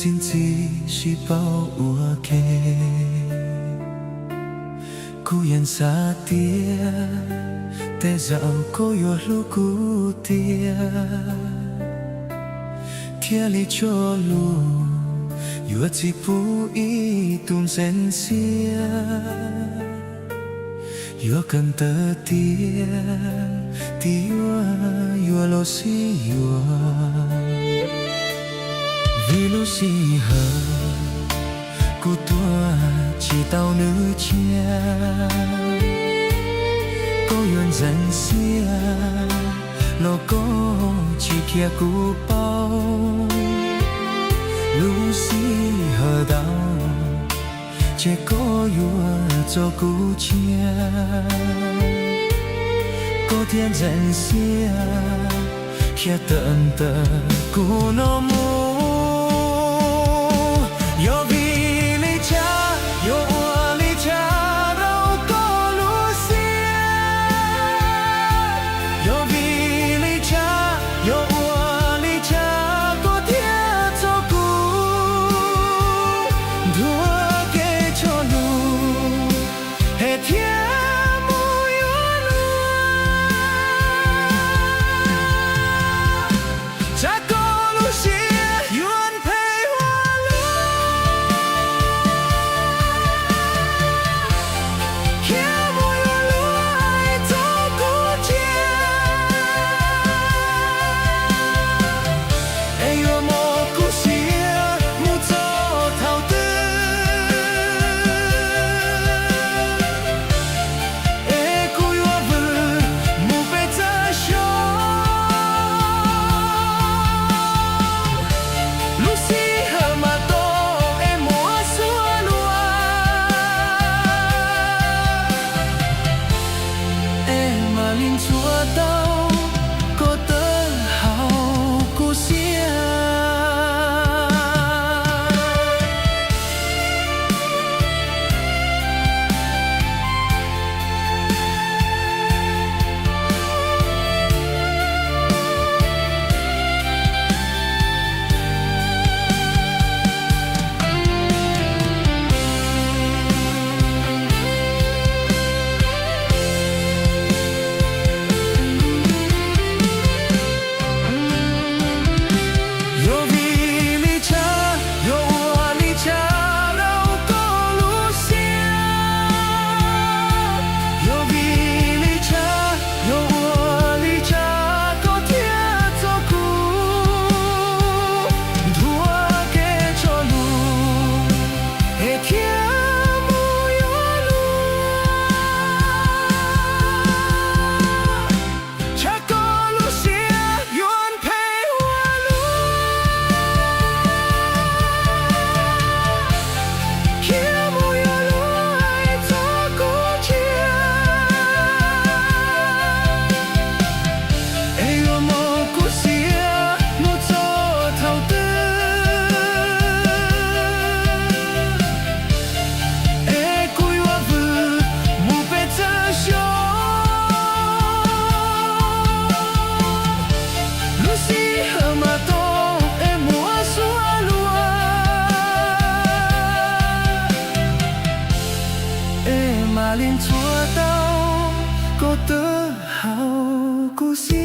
真只是抱我客，孤雁沙蝶，带绕过月路古蝶，天里着路，月子不一动人些，月跟得蝶，蝶月落西月。vì lúc si hờ cô tua chỉ tao nữ chia cô yun dần xia lo cô chỉ kia cô bao lúc si hờ đau chỉ có yua cho cô chia cô thiên dần xia kia tận tờ cô nó mua有比你强，有我离家都过路线。有比你强，有我离家过天走过，多给着路，黑天没有路，这过路线。马林做到过得好故事。